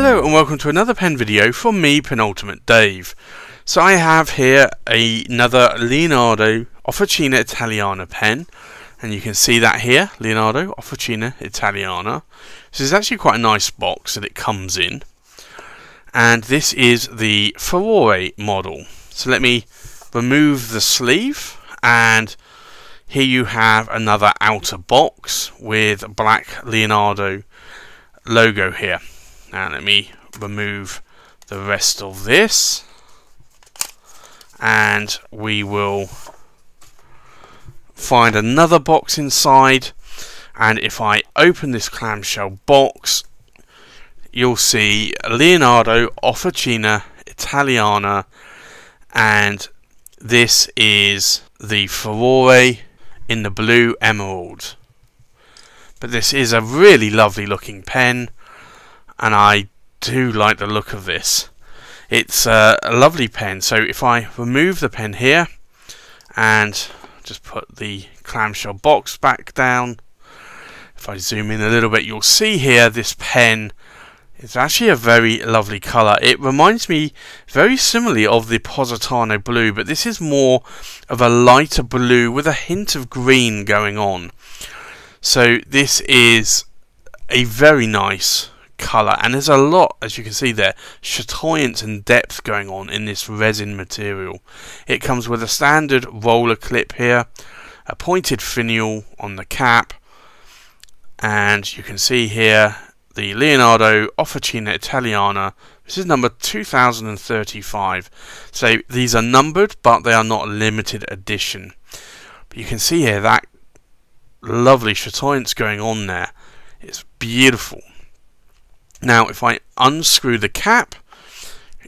Hello and welcome to another pen video from me, Penultimate Dave. So I have here another Leonardo Officina Italiana pen, and you can see that here, Leonardo Officina Italiana. This is actually quite a nice box that it comes in, and this is the Furore model. So let me remove the sleeve, and here you have another outer box with a black Leonardo logo here. Now let me remove the rest of this, and we will find another box inside, and if I open this clamshell box, you'll see Leonardo Officina Italiana, and this is the Furore in the blue emerald. But this is a really lovely looking pen, and I do like the look of this. It's a lovely pen. So if I remove the pen here and just put the clamshell box back down, if I zoom in a little bit, you'll see here this pen is actually a very lovely colour. It reminds me very similarly of the Positano blue, but this is more of a lighter blue with a hint of green going on. So this is a very nice colour, and there's a lot, as you can see there, chatoyance and depth going on in this resin material. It comes with a standard roller clip here, a pointed finial on the cap, and you can see here the Leonardo Officina Italiana. This is number 2035. So these are numbered, but they are not a limited edition. But you can see here that lovely chatoyance going on there. It's beautiful. Now if I unscrew the cap,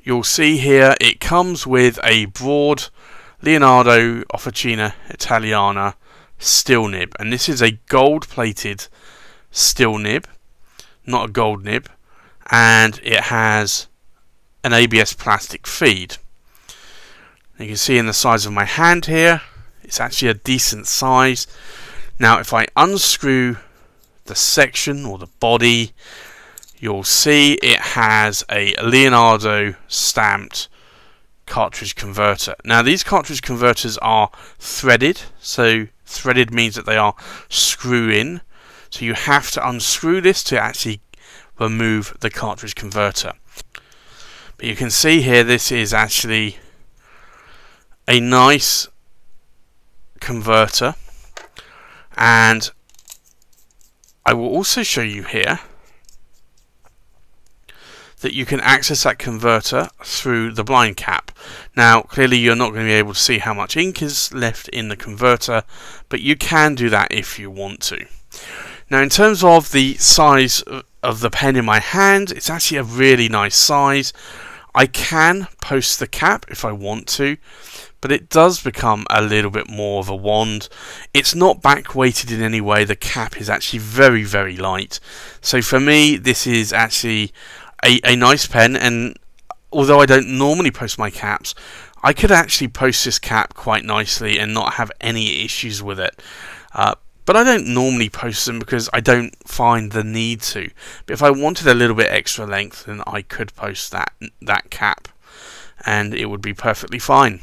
you'll see here it comes with a broad Leonardo Officina Italiana steel nib, and this is a gold plated steel nib, not a gold nib, and it has an ABS plastic feed. You can see in the size of my hand here, it's actually a decent size. Now if I unscrew the section or the body, you'll see it has a Leonardo stamped cartridge converter. Now these cartridge converters are threaded, so threaded means that they are screw in, so you have to unscrew this to actually remove the cartridge converter. But you can see here this is actually a nice converter, and I will also show you here that you can access that converter through the blind cap. Now clearly you're not going to be able to see how much ink is left in the converter, but you can do that if you want to. Now in terms of the size of the pen in my hand, it's actually a really nice size. I can post the cap if I want to, but it does become a little bit more of a wand. It's not back weighted in any way. The cap is actually very, very light. So for me, this is actually a nice pen, and although I don't normally post my caps, I could actually post this cap quite nicely and not have any issues with it. But I don't normally post them because I don't find the need to. But if I wanted a little bit extra length, then I could post that cap, and it would be perfectly fine.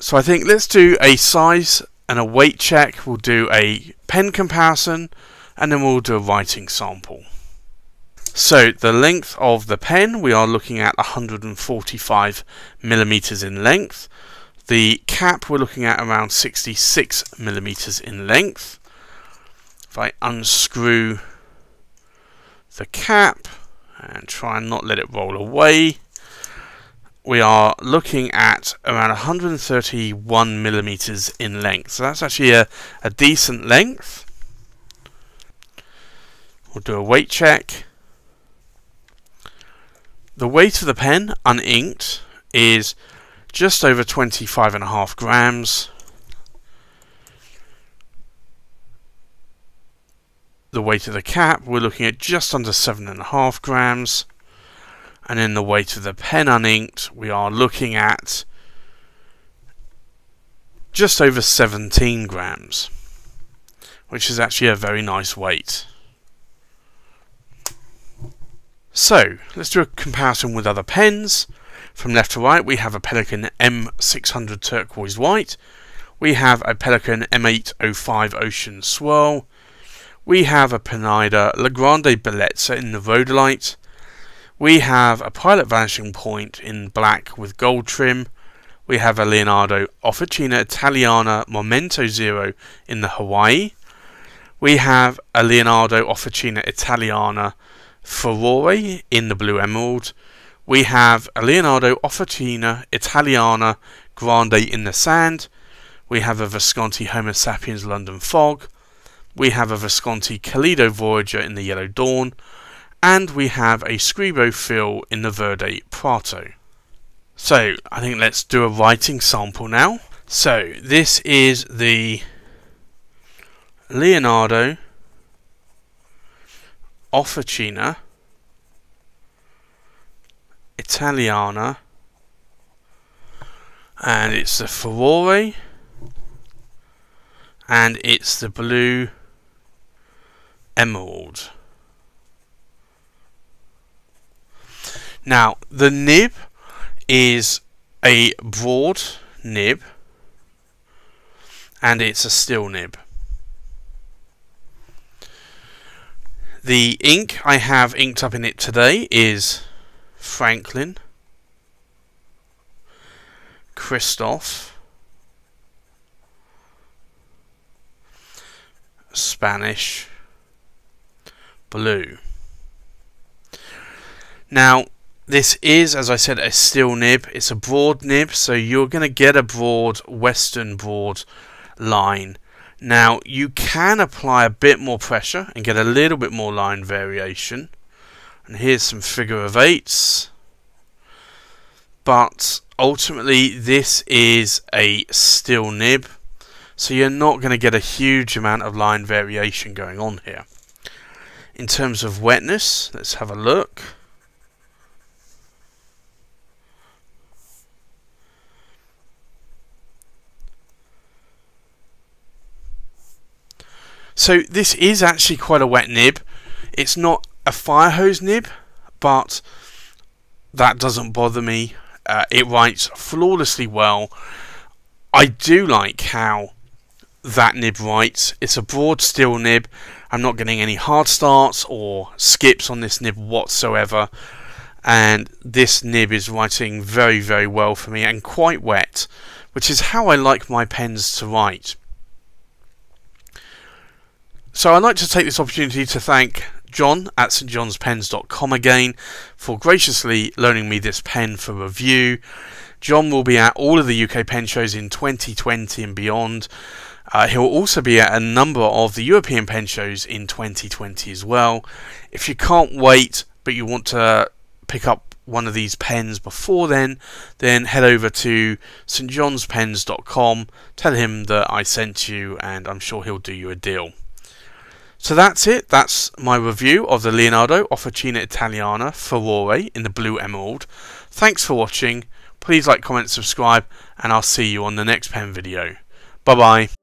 So I think let's do a size and a weight check. We'll do a pen comparison, and then we'll do a writing sample. So the length of the pen, we are looking at 145 millimeters in length. The cap, we're looking at around 66 millimeters in length. If I unscrew the cap and try and not let it roll away, we are looking at around 131 millimeters in length. So that's actually a decent length. We'll do a weight check. The weight of the pen, uninked, is just over 25.5 grams. The weight of the cap, we're looking at just under 7.5 grams. And then the weight of the pen uninked, we are looking at just over 17 grams, which is actually a very nice weight. So let's do a comparison with other pens. From left to right, we have a Pelikan M600 Turquoise White. We have a Pelikan M805 Ocean Swirl. We have a Pinida La Grande Bellezza in the Rhodolite. We have a Pilot Vanishing Point in black with gold trim. We have a Leonardo Officina Italiana Momento Zero in the Hawaii. We have a Leonardo Officina Italiana Furore in the blue emerald. We have a Leonardo Officina Italiana Grande in the sand. We have a Visconti Homo Sapiens London Fog. We have a Visconti Calido Voyager in the Yellow Dawn. And we have a Scribo Fill in the Verde Prato. So I think let's do a writing sample now. So this is the Leonardo Officina Italiana, and it's the Furore, and it's the blue emerald. Now the nib is a broad nib, and it's a steel nib. The ink I have inked up in it today is Franklin, Christoph, Spanish Blue. Now this is, as I said, a steel nib. It's a broad nib, so you're going to get a broad, western broad line. Now you can apply a bit more pressure and get a little bit more line variation. And here's some figure of eights. But ultimately this is a steel nib, so you're not going to get a huge amount of line variation going on here. In terms of wetness, let's have a look. So this is actually quite a wet nib. It's not a fire hose nib, but that doesn't bother me. It writes flawlessly well. I do like how that nib writes. It's a broad steel nib. I'm not getting any hard starts or skips on this nib whatsoever, and this nib is writing very, very well for me and quite wet, which is how I like my pens to write. So I'd like to take this opportunity to thank John at stjohnspens.com again for graciously loaning me this pen for review. John will be at all of the UK pen shows in 2020 and beyond. He'll also be at a number of the European pen shows in 2020 as well. If you can't wait but you want to pick up one of these pens before then head over to stjohnspens.com, tell him that I sent you, and I'm sure he'll do you a deal. So that's it. That's my review of the Leonardo Officina Italiana Furore in the blue emerald. Thanks for watching. Please like, comment, subscribe, and I'll see you on the next pen video. Bye bye.